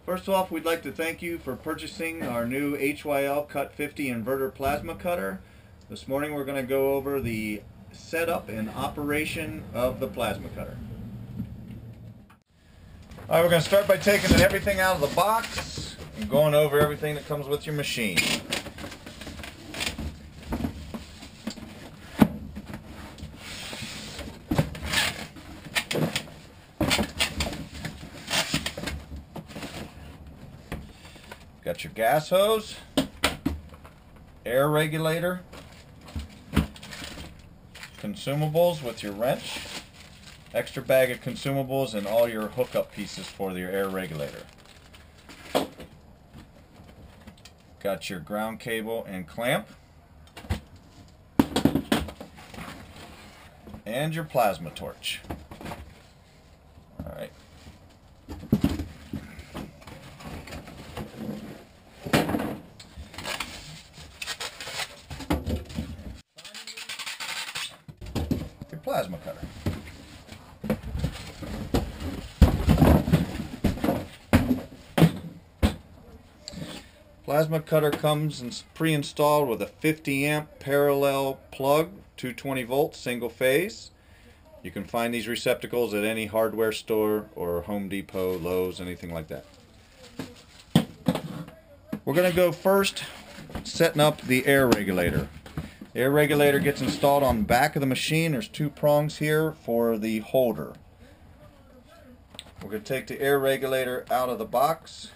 First off, we'd like to thank you for purchasing our new HYL CUT50 Inverter plasma cutter. This morning we're going to go over the setup and operation of the plasma cutter. Alright, we're going to start by taking everything out of the box and going over everything that comes with your machine. Got your gas hose, air regulator, consumables with your wrench, extra bag of consumables, and all your hookup pieces for your air regulator. Got your ground cable and clamp, and your plasma torch. Alright. Plasma cutter. Plasma cutter comes pre-installed with a 50 amp parallel plug, 220 volt single phase. You can find these receptacles at any hardware store or Home Depot, Lowe's, anything like that. We're going to go first setting up the air regulator. The air regulator gets installed on the back of the machine. There's two prongs here for the holder. We're going to take the air regulator out of the box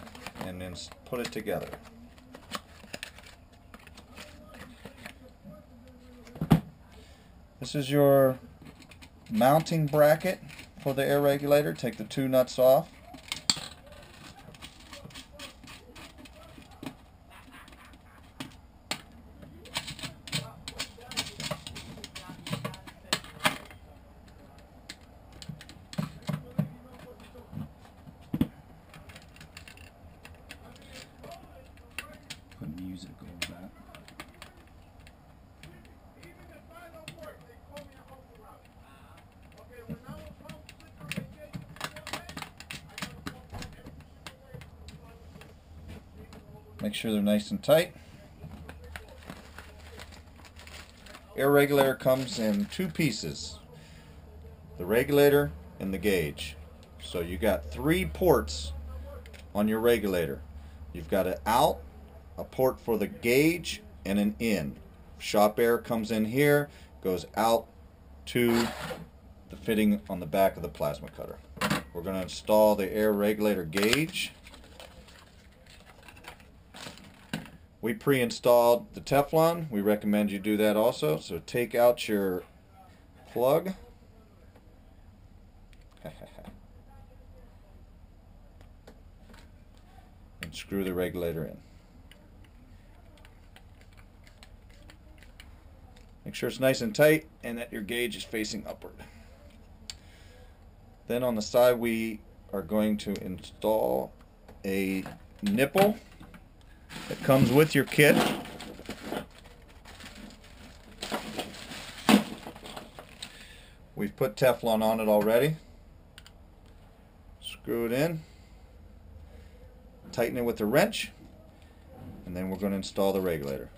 and then put it together. This is your mounting bracket for the air regulator. Take the two nuts off. Music over that. Make sure they're nice and tight. Air regulator comes in two pieces, the regulator and the gauge. So you got three ports on your regulator. You've got an out, a port for the gauge, and an in. Shop air comes in here, goes out to the fitting on the back of the plasma cutter. We're going to install the air regulator gauge. We pre-installed the Teflon. We recommend you do that also. So take out your plug. And screw the regulator in. Make sure it's nice and tight and that your gauge is facing upward. Then on the side we are going to install a nipple that comes with your kit. We've put Teflon on it already. Screw it in. Tighten it with the wrench. And then we're going to install the regulator.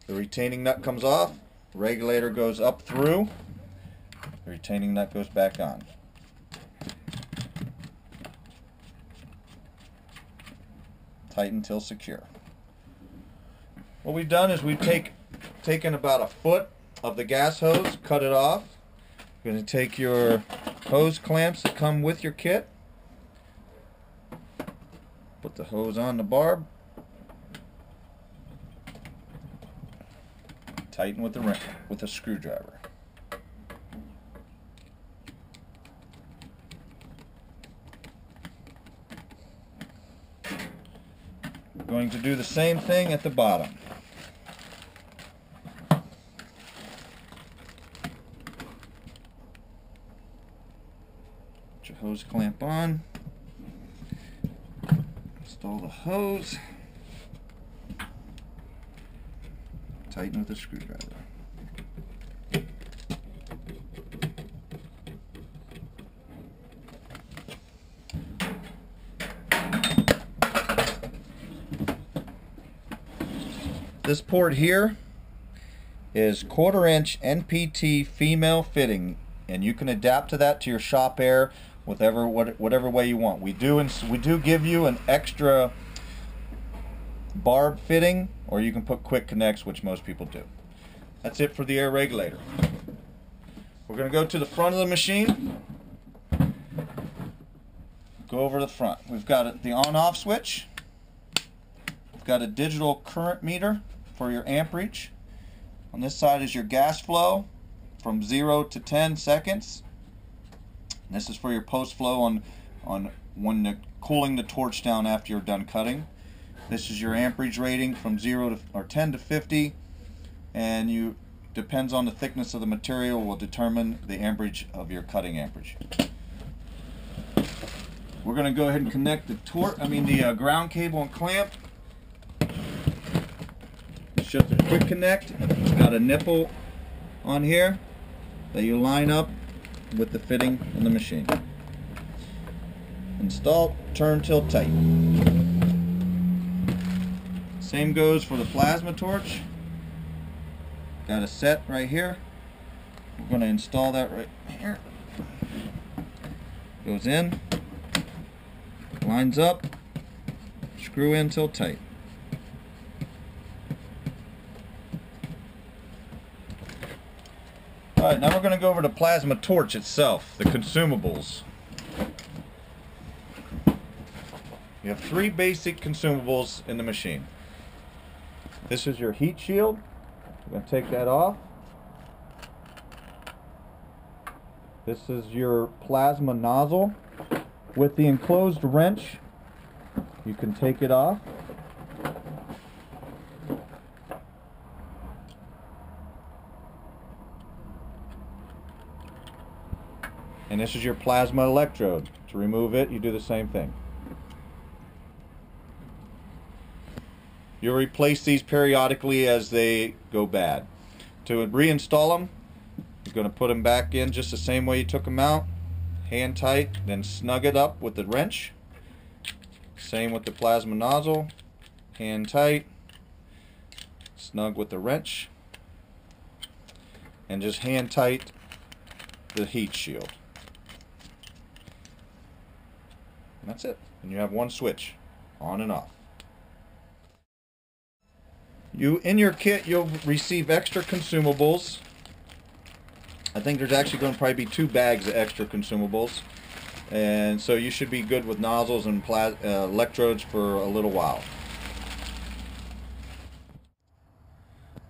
The retaining nut comes off, regulator goes up through, the retaining nut goes back on. Tighten till secure. What we've done is we've taken about a foot of the gas hose, cut it off. You're going to take your hose clamps that come with your kit, put the hose on the barb, tighten with a screwdriver. We're going to do the same thing at the bottom. Put your hose clamp on. Install the hose. Tighten with a screwdriver. This port here is 1/4 inch NPT female fitting, and you can adapt to that to your shop air whatever way you want. We do give you an extra barb fitting, or you can put quick connects, which most people do. That's it for the air regulator. We're going to go to the front of the machine. Go over to the front. We've got the on-off switch. We've got a digital current meter for your amperage. On this side is your gas flow from 0 to 10 seconds. This is for your post flow on when cooling the torch down after you're done cutting. This is your amperage rating from 10 to 50, and depends on the thickness of the material will determine the amperage of your cutting amperage. We're going to go ahead and connect the ground cable and clamp. It's just a quick connect. It's got a nipple on here that you line up with the fitting in the machine. Install, turn till tight. Same goes for the plasma torch. Got a set right here. We're going to install that right here. Goes in, lines up, screw in till tight. Alright, now we're going to go over the plasma torch itself, the consumables. You have 3 basic consumables in the machine. This is your heat shield. We're going to take that off. This is your plasma nozzle. With the enclosed wrench, you can take it off. And this is your plasma electrode. To remove it, you do the same thing. You'll replace these periodically as they go bad. To reinstall them, you're going to put them back in just the same way you took them out. Hand tight, then snug it up with the wrench. Same with the plasma nozzle. Hand tight, snug with the wrench, and just hand tight the heat shield. And that's it. And you have one switch, on and off. In your kit, you'll receive extra consumables. I think there's actually going to probably be 2 bags of extra consumables, and so you should be good with nozzles and electrodes for a little while.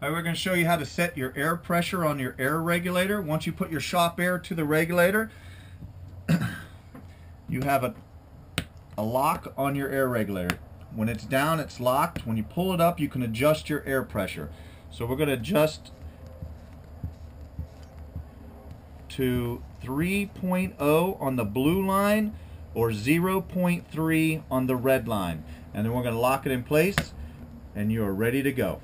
Alright, we're going to show you how to set your air pressure on your air regulator. Once you put your shop air to the regulator, you have a lock on your air regulator. When it's down, it's locked. When you pull it up, you can adjust your air pressure. So we're going to adjust to 3.0 on the blue line or 0.3 on the red line. And then we're going to lock it in place, and you are ready to go.